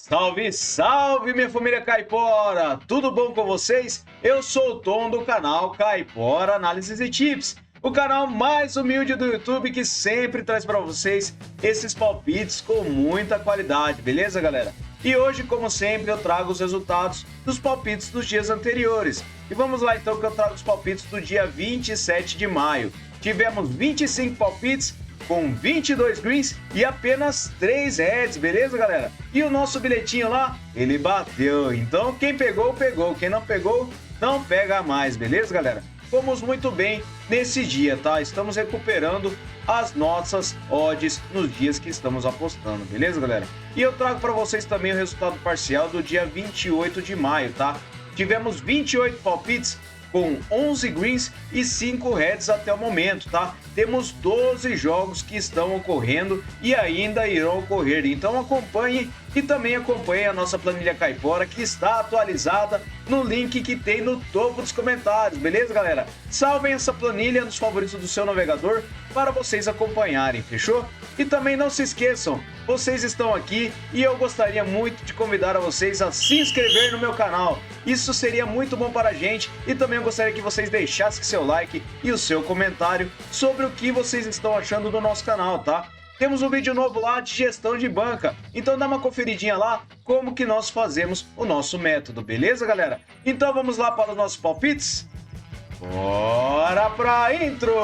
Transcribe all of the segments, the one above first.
Salve, salve, minha família Caipora! Tudo bom com vocês? Eu sou o Tom do canal Caipora Análises e Tips, o canal mais humilde do YouTube que sempre traz para vocês esses palpites com muita qualidade, beleza, galera? E hoje, como sempre, eu trago os resultados dos palpites dos dias anteriores. E vamos lá então que eu trago os palpites do dia 27 de maio. Tivemos 25 palpites com 22 greens e apenas 3 reds, beleza, galera? E o nosso bilhetinho lá, ele bateu. Então, quem pegou, pegou. Quem não pegou, não pega mais, beleza, galera? Fomos muito bem nesse dia, tá? Estamos recuperando as nossas odds nos dias que estamos apostando, beleza, galera? E eu trago para vocês também o resultado parcial do dia 28 de maio, tá? Tivemos 28 palpites com 11 greens e 5 reds até o momento, tá? Temos 12 jogos que estão ocorrendo e ainda irão ocorrer, então acompanhe e também acompanhe a nossa planilha Caipora que está atualizada no link que tem no topo dos comentários, beleza, galera? Salvem essa planilha nos favoritos do seu navegador para vocês acompanharem, fechou? E também não se esqueçam, vocês estão aqui e eu gostaria muito de convidar a vocês a se inscrever no meu canal. Isso seria muito bom para a gente e também eu gostaria que vocês deixassem seu like e o seu comentário sobre o que vocês estão achando do nosso canal, tá? Temos um vídeo novo lá de gestão de banca, então dá uma conferidinha lá como que nós fazemos o nosso método, beleza, galera? Então vamos lá para os nossos palpites? Bora pra intro!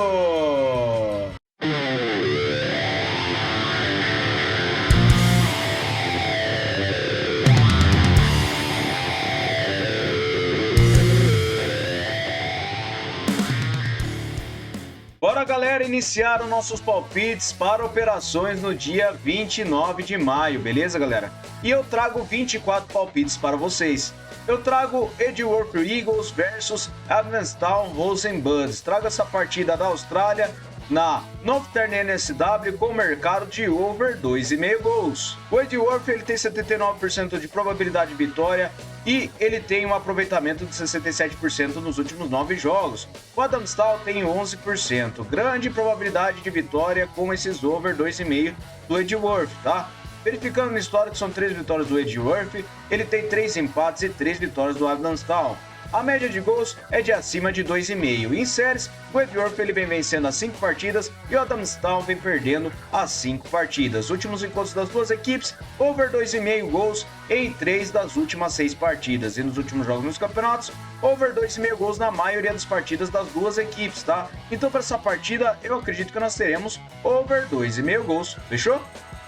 Bora, galera, iniciar os nossos palpites para operações no dia 29 de maio, beleza, galera? E eu trago 24 palpites para vocês. Eu trago Edgeworth Eagles versus Adamstown Rosenbuds. Trago essa partida da Austrália na Northern NSW com mercado de over 2,5 gols. O Edgeworth ele tem 79% de probabilidade de vitória e ele tem um aproveitamento de 67% nos últimos 9 jogos. O Adamstown tem 11%. Grande probabilidade de vitória com esses over 2,5 do Edgeworth, tá? Verificando no histórico, são 3 vitórias do Edgeworth, ele tem 3 empates e 3 vitórias do Adamstown. A média de gols é de acima de 2,5. Em séries, o Edgeworth ele vem vencendo as 5 partidas e o Adamstown vem perdendo as 5 partidas. Últimos encontros das duas equipes, over 2,5 gols em 3 das últimas 6 partidas. E nos últimos jogos nos campeonatos, over 2,5 gols na maioria das partidas das duas equipes, tá? Então para essa partida, eu acredito que nós teremos over 2,5 gols, fechou?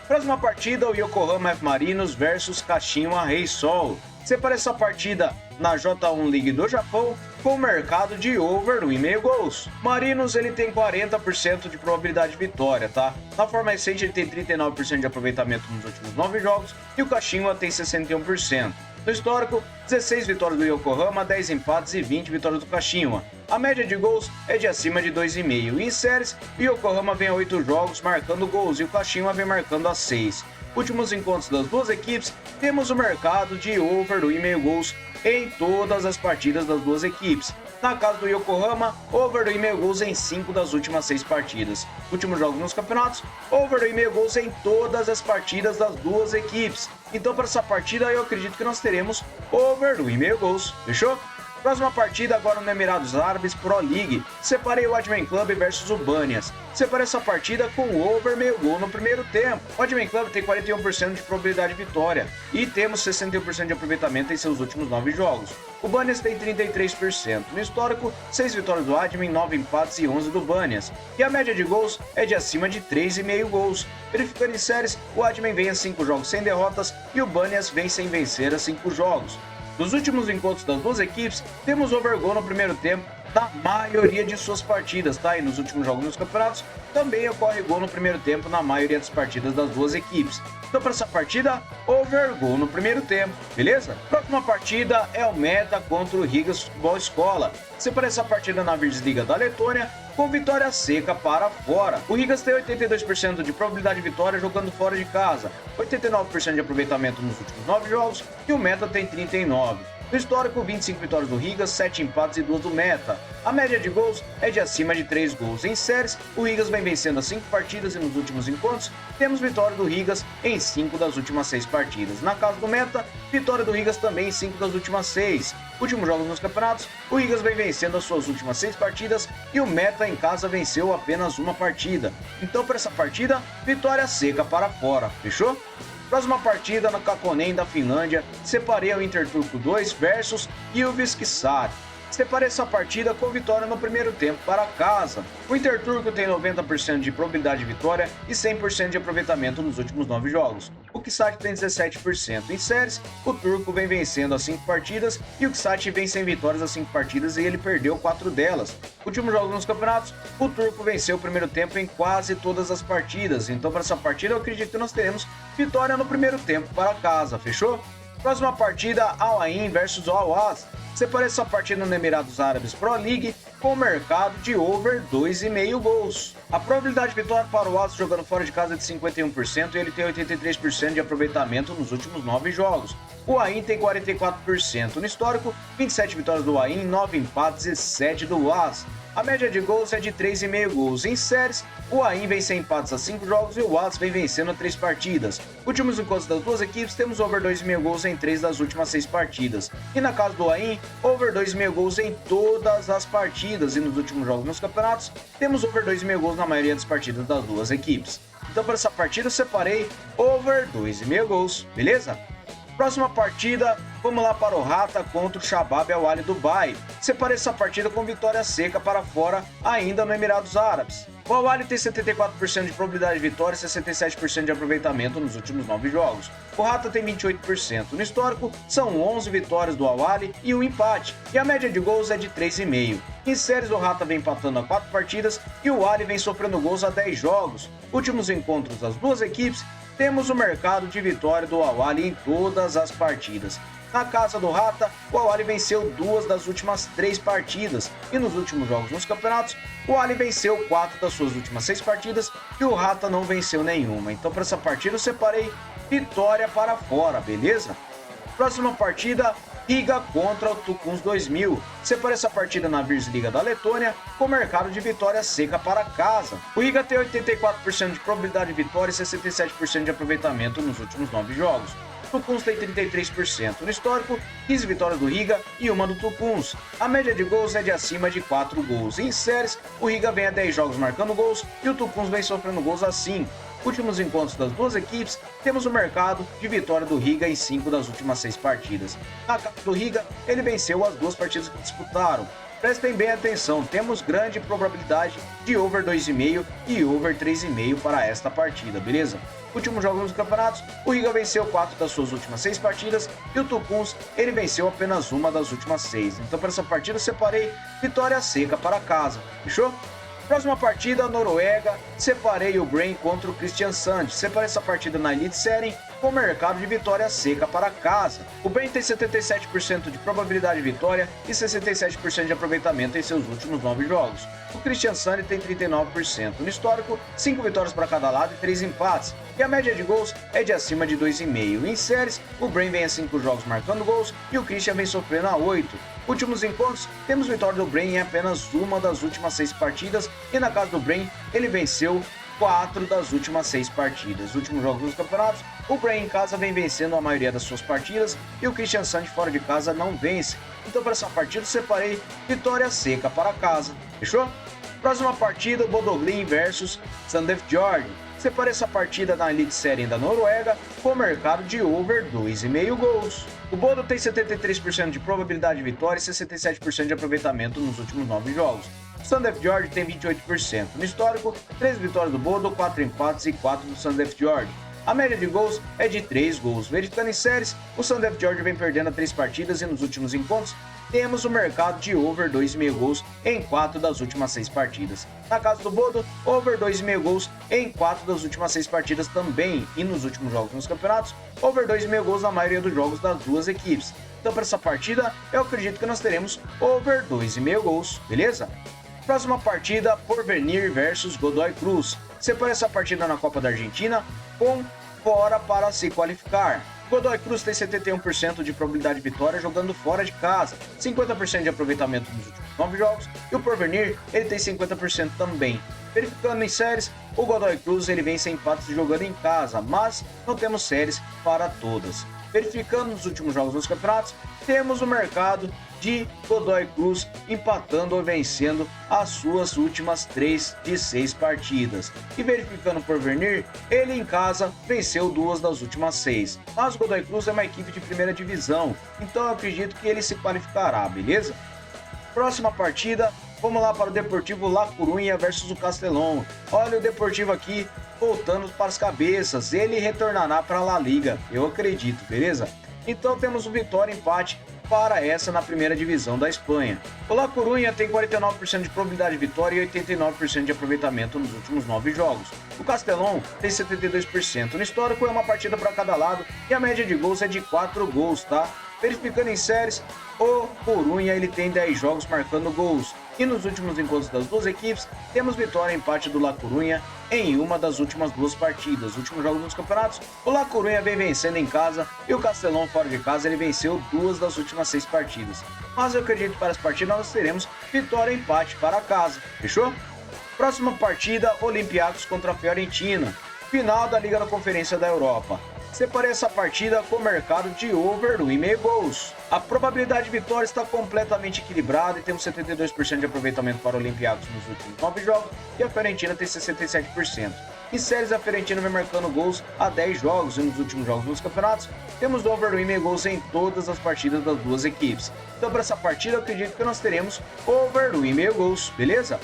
Próxima partida, o Yokohama F Marinos versus Kashima Reysol. Separa essa partida na J1 League do Japão com mercado de over 1,5 gols. Marinos ele tem 40% de probabilidade de vitória, tá? Na forma recente ele tem 39% de aproveitamento nos últimos 9 jogos e o Kashima tem 61%. No histórico, 16 vitórias do Yokohama, 10 empates e 20 vitórias do Kashima. A média de gols é de acima de 2,5. Em séries, o Yokohama vem a 8 jogos marcando gols e o Kashima vem marcando a 6. Últimos encontros das duas equipes, temos o mercado de over 1,5 gols em todas as partidas das duas equipes. Na casa do Yokohama, over 2,5 gols em 5 das últimas 6 partidas. Últimos jogos nos campeonatos, over 2,5 gols em todas as partidas das duas equipes. Então para essa partida eu acredito que nós teremos over 2,5 gols, fechou? Próxima partida agora no Emirados Árabes Pro League. Separei o Admin Club versus o Banias. Separei essa partida com over meio gol no primeiro tempo. O Admin Club tem 41% de probabilidade de vitória e temos 61% de aproveitamento em seus últimos 9 jogos. O Banias tem 33%. No histórico, 6 vitórias do Admin, 9 empates e 11 do Banias. E a média de gols é de acima de 3,5 gols. Verificando em séries, o Admin vem a 5 jogos sem derrotas e o Banias vem sem vencer a 5 jogos. Nos últimos encontros das duas equipes, temos overgol no primeiro tempo na maioria de suas partidas, tá? E nos últimos jogos nos campeonatos, também ocorre gol no primeiro tempo na maioria das partidas das duas equipes. Então para essa partida, overgol no primeiro tempo, beleza? Próxima partida é o Meta contra o Rigas Futebol Escola. Separei essa partida na Virtus Liga da Letônia com vitória seca para fora. O Rigas tem 82% de probabilidade de vitória jogando fora de casa, 89% de aproveitamento nos últimos 9 jogos e o Meta tem 39%. No histórico, 25 vitórias do Rigas, 7 empates e 2 do Meta. A média de gols é de acima de 3 gols. Em séries, o Rigas vem vencendo as 5 partidas e nos últimos encontros, temos vitória do Rigas em 5 das últimas 6 partidas. Na casa do Meta, vitória do Rigas também em 5 das últimas 6. Últimos jogos nos campeonatos, o Rigas vem vencendo as suas últimas 6 partidas e o Meta em casa venceu apenas uma partida. Então, para essa partida, vitória seca para fora. Fechou? Próxima partida na Kakkonen da Finlândia, separei o Interturco 2 versus Ilveskisari. Separei essa partida com vitória no primeiro tempo para casa. O Interturco tem 90% de probabilidade de vitória e 100% de aproveitamento nos últimos 9 jogos. O Kisat tem 17%. Em séries, o Turco vem vencendo as 5 partidas e o Kisat vem sem vitórias as 5 partidas e ele perdeu 4 delas. Últimos jogos nos campeonatos, o Turco venceu o primeiro tempo em quase todas as partidas. Então, para essa partida, eu acredito que nós teremos vitória no primeiro tempo para casa, fechou? Próxima partida, Al Ain versus Al Ahly. Separei essa partida no Emirados Árabes Pro League com o mercado de over 2,5 gols. A probabilidade de vitória para o Ahly jogando fora de casa é de 51% e ele tem 83% de aproveitamento nos últimos 9 jogos. O Ain tem 44%. No histórico, 27 vitórias do Ain, 9 empates e 7 do Ahly. A média de gols é de 3,5 gols. Em séries, o Ain vem sem empates a 5 jogos e o Ahly vem vencendo a 3 partidas. Últimos encontros das duas equipes, temos over 2,5 gols em 3 das últimas 6 partidas. E na casa do Ain, over 2,5 gols em todas as partidas. E nos últimos jogos nos campeonatos, temos over 2,5 gols na maioria das partidas das duas equipes. Então, para essa partida, eu separei over 2,5 gols, beleza? Próxima partida, vamos lá para o Rata contra o Shabab Al Ahly Dubai. Separei essa partida com vitória seca para fora, ainda no Emirados Árabes. O Al Ahly tem 74% de probabilidade de vitória e 67% de aproveitamento nos últimos 9 jogos. O Rata tem 28%. No histórico, são 11 vitórias do Al Ahly e um empate, e a média de gols é de 3,5. Em séries, o Rata vem empatando a 4 partidas e o Al Ahly vem sofrendo gols a 10 jogos. Últimos encontros das duas equipes, temos o mercado de vitória do Al Ahly em todas as partidas. Na casa do Rata, o Al Ahly venceu 2 das últimas 3 partidas e nos últimos jogos nos campeonatos, o Al Ahly venceu 4 das suas últimas 6 partidas e o Rata não venceu nenhuma. Então, para essa partida, eu separei vitória para fora, beleza? Próxima partida, Riga contra o Tukums 2000. Separei essa partida na Virslīga da Letônia com mercado de vitória seca para casa. O Riga tem 84% de probabilidade de vitória e 67% de aproveitamento nos últimos 9 jogos. O Tukums tem 33%. No histórico, 15 vitórias do Riga e uma do Tukums. A média de gols é de acima de 4 gols. Em séries, o Riga vem a 10 jogos marcando gols e o Tukums vem sofrendo gols a 5. Últimos encontros das duas equipes, temos o mercado de vitória do Riga em 5 das últimas 6 partidas. Na casa do Riga, ele venceu as 2 partidas que disputaram. Prestem bem atenção, temos grande probabilidade de over 2,5 e over 3,5 para esta partida, beleza? Últimos jogos dos campeonatos, o Riga venceu 4 das suas últimas 6 partidas e o Tukums, ele venceu apenas uma das últimas 6. Então, para essa partida, eu separei vitória seca para casa, fechou? Próxima partida, Noruega, separei o Brain contra o Kristiansand. Separei essa partida na Elite Série com mercado de vitória seca para casa. O Brain tem 77% de probabilidade de vitória e 67% de aproveitamento em seus últimos 9 jogos. O Kristiansand tem 39%. No histórico, 5 vitórias para cada lado e 3 empates. E a média de gols é de acima de 2,5. Em séries, o Brain vem a 5 jogos marcando gols e o Christian vem sofrendo a 8. Últimos encontros, temos vitória do Brain em apenas uma das últimas 6 partidas e na casa do Brain ele venceu 4 das últimas 6 partidas. Últimos jogos dos campeonatos, o Brain em casa vem vencendo a maioria das suas partidas e o Kristiansand fora de casa não vence. Então, para essa partida, separei vitória seca para casa. Fechou? Próxima partida, Bodø/Glimt versus Sandefjord. Separei essa partida na Elite Série da Noruega com mercado de over 2,5 gols. O Bodø tem 73% de probabilidade de vitória e 67% de aproveitamento nos últimos 9 jogos. O Sandefjord tem 28%. No histórico, 3 vitórias do Bodø, 4 empates e 4 do Sandefjord. A média de gols é de 3 gols. Verificando em séries, o Sandefjord vem perdendo a 3 partidas e nos últimos encontros temos o mercado de over 2,5 gols em 4 das últimas 6 partidas. Na casa do Bodø, over 2,5 gols em 4 das últimas 6 partidas também. E nos últimos jogos nos campeonatos, over 2,5 gols na maioria dos jogos das duas equipes. Então, para essa partida, eu acredito que nós teremos over 2,5 gols, beleza? Próxima partida, Porvenir versus Godoy Cruz. Separei essa partida na Copa da Argentina com fora para se qualificar. Godoy Cruz tem 71% de probabilidade de vitória jogando fora de casa, 50% de aproveitamento nos últimos 9 jogos, e o Porvenir ele tem 50% também. Verificando em séries, o Godoy Cruz ele vence empates jogando em casa, mas não temos séries para todas. Verificando nos últimos jogos dos campeonatos, temos o mercado de Godoy Cruz empatando ou vencendo as suas últimas 3 de 6 partidas. E verificando por Porvenir, ele em casa venceu 2 das últimas 6. Mas o Godoy Cruz é uma equipe de primeira divisão, então eu acredito que ele se qualificará, beleza? Próxima partida, vamos lá para o Deportivo La Coruña versus o Castelão. Olha o Deportivo aqui voltando para as cabeças, ele retornará para a La Liga, eu acredito, beleza? Então temos um vitória e empate para essa na primeira divisão da Espanha. O La Coruña tem 49% de probabilidade de vitória e 89% de aproveitamento nos últimos 9 jogos. O Castelão tem 72%. No histórico é uma partida para cada lado e a média de gols é de 4 gols, tá? Verificando em séries, o Coruña ele tem 10 jogos marcando gols. E nos últimos encontros das duas equipes, temos vitória e empate do La Coruña em uma das últimas 2 partidas. Últimos jogos dos campeonatos, o La Coruña vem vencendo em casa e o Castelão fora de casa ele venceu 2 das últimas 6 partidas. Mas eu acredito que para as partidas nós teremos vitória e empate para casa, fechou? Próxima partida, Olympiacos contra a Fiorentina, final da Liga da Conferência da Europa. Separei essa partida com o mercado de over 1,5 gols. A probabilidade de vitória está completamente equilibrada e temos 72% de aproveitamento para o Olympiacos nos últimos 9 jogos e a Fiorentina tem 67%. Em séries, a Fiorentina vem marcando gols há 10 jogos e nos últimos jogos dos campeonatos temos over 1,5 gols em todas as partidas das duas equipes. Então para essa partida eu acredito que nós teremos over 1,5 gols, beleza?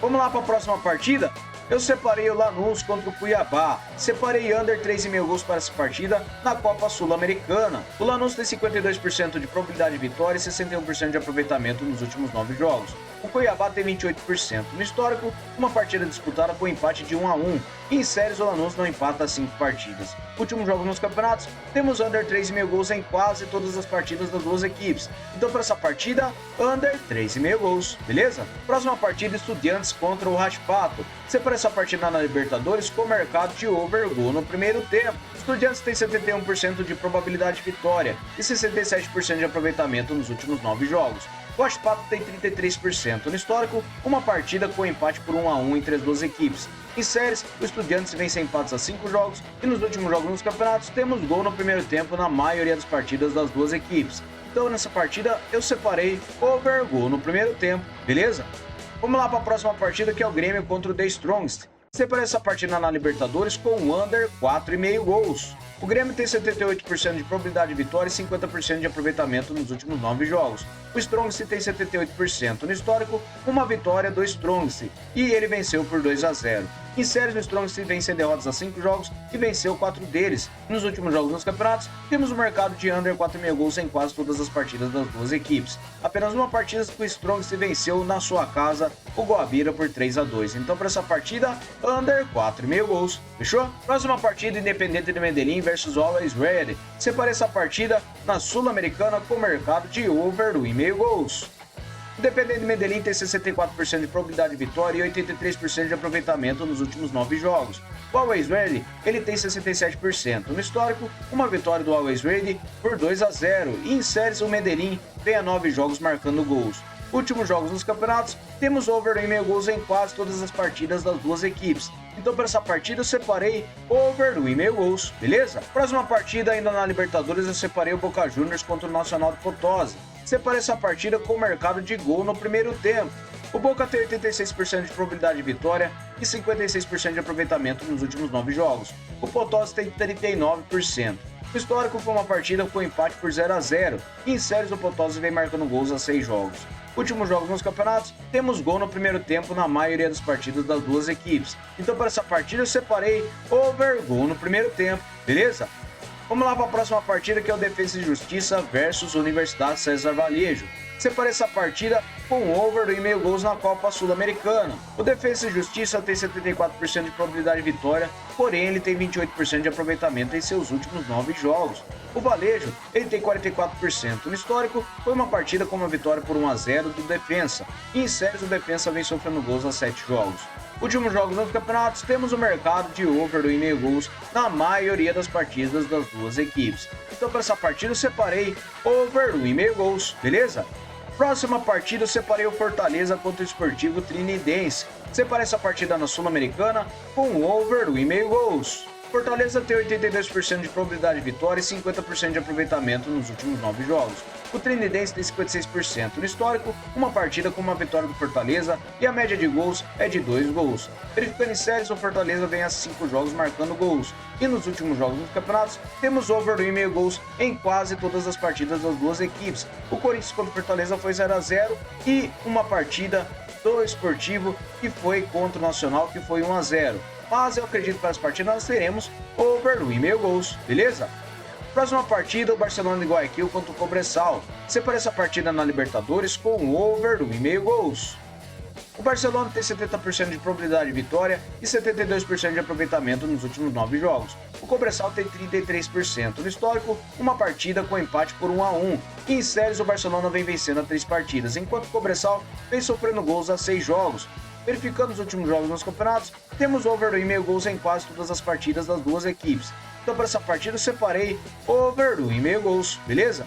Vamos lá para a próxima partida? Eu separei o Lanús contra o Cuiabá. Separei under 3,5 gols para essa partida na Copa Sul-Americana. O Lanús tem 52% de probabilidade de vitória e 61% de aproveitamento nos últimos 9 jogos. O Cuiabá tem 28%. No histórico, uma partida disputada com empate de 1-1. E em séries, o Lanús não empata 5 partidas. Últimos jogos nos campeonatos, temos under 3,5 gols em quase todas as partidas das duas equipes. Então, para essa partida, under 3,5 gols, beleza? Próxima partida, Estudiantes contra o Raspato. Separei essa partida na Libertadores com o mercado de over gol no primeiro tempo. Estudiantes tem 71% de probabilidade de vitória e 67% de aproveitamento nos últimos 9 jogos. O Raspato tem 33%. No histórico, uma partida com empate por 1-1 entre as duas equipes. Em séries, o Estudiantes vence empates a 5 jogos e nos últimos jogos nos campeonatos temos gol no primeiro tempo na maioria das partidas das duas equipes. Então nessa partida eu separei over gol no primeiro tempo, beleza? Vamos lá para a próxima partida que é o Grêmio contra o The Strongest. Separei essa partida na Libertadores com under 4,5 gols. O Grêmio tem 78% de probabilidade de vitória e 50% de aproveitamento nos últimos 9 jogos. O Strongest tem 78%. No histórico, uma vitória do Strongest e ele venceu por 2-0. Em séries, o Strongest vence derrotas a 5 jogos e venceu 4 deles. Nos últimos jogos nos campeonatos, temos o mercado de under 4,5 gols em quase todas as partidas das duas equipes. Apenas uma partida que o Strongest venceu na sua casa, o Guabira, por 3-2. Então, para essa partida, under 4,5 gols. Fechou? Próxima partida, Independente de Medellín versus Always Ready. Separei essa partida na Sul-Americana com o mercado de over 1,5 gols. O Independente de Medellín tem 64% de probabilidade de vitória e 83% de aproveitamento nos últimos 9 jogos. O Always Ready, ele tem 67%. No histórico, uma vitória do Always Ready por 2-0. E em séries, o Medellín vem a 9 jogos marcando gols. Últimos jogos nos campeonatos, temos over 1,5 gols em quase todas as partidas das duas equipes. Então, para essa partida, eu separei over 1,5 gols, beleza? Próxima partida, ainda na Libertadores, eu separei o Boca Juniors contra o Nacional de Potosí. Separei essa partida com o mercado de gol no primeiro tempo. O Boca tem 86% de probabilidade de vitória e 56% de aproveitamento nos últimos 9 jogos. O Potosí tem 39%. O histórico foi uma partida com empate por 0-0 e em séries o Potosí vem marcando gols a 6 jogos. Últimos jogos nos campeonatos, temos gol no primeiro tempo na maioria das partidas das duas equipes. Então para essa partida eu separei over gol no primeiro tempo, beleza? Vamos lá para a próxima partida que é o Defensa e Justiça versus Universidade César Vallejo. Separei essa partida com over 1,5 gols na Copa Sul-Americana. O Defensa e Justiça tem 74% de probabilidade de vitória, porém ele tem 28% de aproveitamento em seus últimos 9 jogos. O Valejo, ele tem 44%. No histórico, foi uma partida com uma vitória por 1-0 do Defensa. E em séries, o Defensa vem sofrendo gols a 7 jogos. Últimos jogos nos campeonatos, temos o mercado de over 2,5 gols na maioria das partidas das duas equipes. Então, para essa partida, eu separei over 1,5 gols, beleza? Próxima partida, eu separei o Fortaleza contra o Esportivo Trinidense. Separei essa partida na Sul-Americana com over 1,5 gols. Fortaleza tem 82% de probabilidade de vitória e 50% de aproveitamento nos últimos 9 jogos. O Trinidense tem 56%. No histórico, uma partida com uma vitória do Fortaleza e a média de gols é de 2 gols. Verificando em séries, o Fortaleza vem a 5 jogos marcando gols. E nos últimos jogos dos campeonatos, temos over 1,5 gols em quase todas as partidas das duas equipes. O Corinthians contra o Fortaleza foi 0-0 e uma partida do Esportivo que foi contra o Nacional, que foi 1-0. Mas eu acredito que para as partidas nós teremos over 1,5 gols, beleza? Próxima partida, o Barcelona de Guayaquil contra o Cobresal. Separei essa partida na Libertadores com over 1,5 gols. O Barcelona tem 70% de probabilidade de vitória e 72% de aproveitamento nos últimos 9 jogos. O Cobresal tem 33%. No histórico, uma partida com empate por 1-1. E em séries, o Barcelona vem vencendo a 3 partidas, enquanto o Cobresal vem sofrendo gols a 6 jogos. Verificando os últimos jogos nos campeonatos, temos over 1,5 gols em quase todas as partidas das duas equipes. Então, para essa partida, eu separei over 1,5 gols, beleza?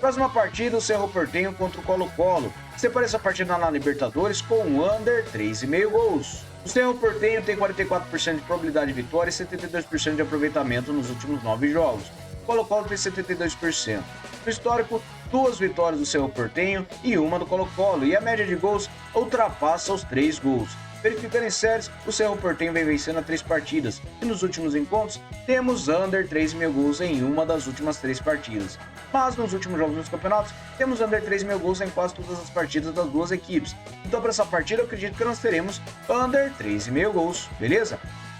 Próxima partida, o Cerro Porteño contra o Colo-Colo. Separei essa partida na Libertadores com under 3,5 gols. O Cerro Porteño tem 44% de probabilidade de vitória e 72% de aproveitamento nos últimos 9 jogos. O Colo-Colo tem 72%. No histórico, 2 vitórias do Cerro Porteño e uma do Colo-Colo, e a média de gols ultrapassa os 3 gols. Verificando em séries, o Cerro Porteño vem vencendo a 3 partidas, e nos últimos encontros, temos under 3,5 gols em uma das últimas 3 partidas. Mas nos últimos jogos dos campeonatos, temos under 3,5 gols em quase todas as partidas das duas equipes. Então, para essa partida, eu acredito que nós teremos under 3,5 gols, beleza?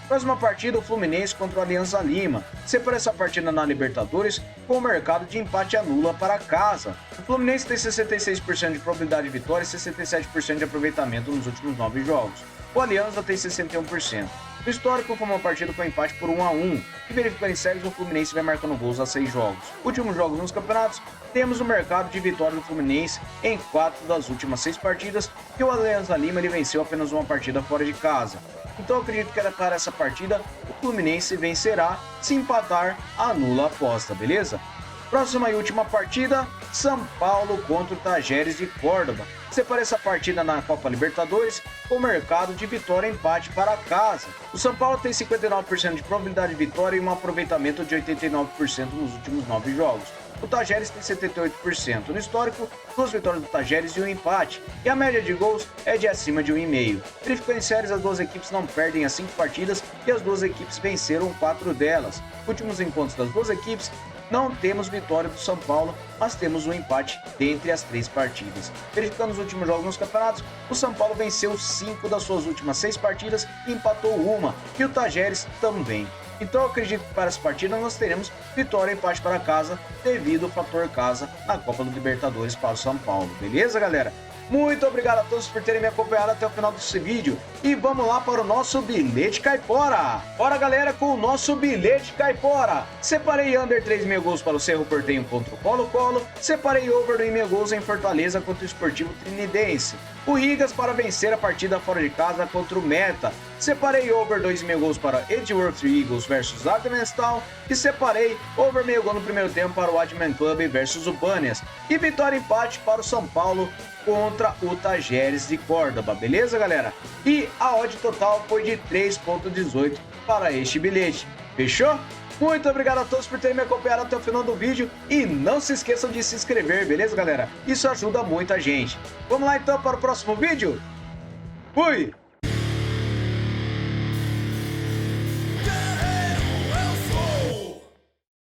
Próxima partida, o Fluminense contra o Alianza Lima. Separei essa partida na Libertadores com o mercado de empate anula para casa. O Fluminense tem 66% de probabilidade de vitória e 67% de aproveitamento nos últimos 9 jogos. O Alianza tem 61%. No histórico, foi uma partida com empate por 1-1. E verificando em séries, o Fluminense vai marcando gols a 6 jogos. Últimos jogos nos campeonatos, temos o mercado de vitória do Fluminense em 4 das últimas 6 partidas, que o Alianza Lima ele venceu apenas uma partida fora de casa. Então eu acredito que para essa partida o Fluminense vencerá, se empatar, anula a aposta, beleza? Próxima e última partida, São Paulo contra o Tajeres de Córdoba. Separei essa partida na Copa Libertadores com mercado de vitória e empate para casa. O São Paulo tem 59% de probabilidade de vitória e um aproveitamento de 89% nos últimos 9 jogos. O Tajeres tem 78%. No histórico, 2 vitórias do Tajeres e um empate. E a média de gols é de acima de 1,5. Verificando em séries, as duas equipes não perdem as 5 partidas e as duas equipes venceram 4 delas. Últimos encontros das duas equipes, não temos vitória do São Paulo, mas temos um empate dentre as 3 partidas. Verificando os últimos jogos nos campeonatos, o São Paulo venceu 5 das suas últimas 6 partidas e empatou uma, e o Tajeres também. Então eu acredito que para essa partida nós teremos vitória e empate para casa devido ao fator casa na Copa do Libertadores para o São Paulo. Beleza, galera? Muito obrigado a todos por terem me acompanhado até o final desse vídeo. E vamos lá para o nosso bilhete caipora. Bora, galera, com o nosso bilhete caipora. Separei under 3,5 gols para o Cerro Porteño contra o Colo-Colo. Separei over 2,5 gols em Fortaleza contra o Esportivo Trinidense. O Rigas para vencer a partida fora de casa contra o Meta. Separei over 2,5 gols para Edgeworth Eagles versus Adamstown. E separei over meio gol no primeiro tempo para o Adman Club versus o Banias. E vitória e empate para o São Paulo contra o Tajeres de Córdoba, beleza, galera? E a odd total foi de 3,18 para este bilhete, fechou? Muito obrigado a todos por terem me acompanhado até o final do vídeo e não se esqueçam de se inscrever, beleza, galera? Isso ajuda muito a gente. Vamos lá então para o próximo vídeo? Fui!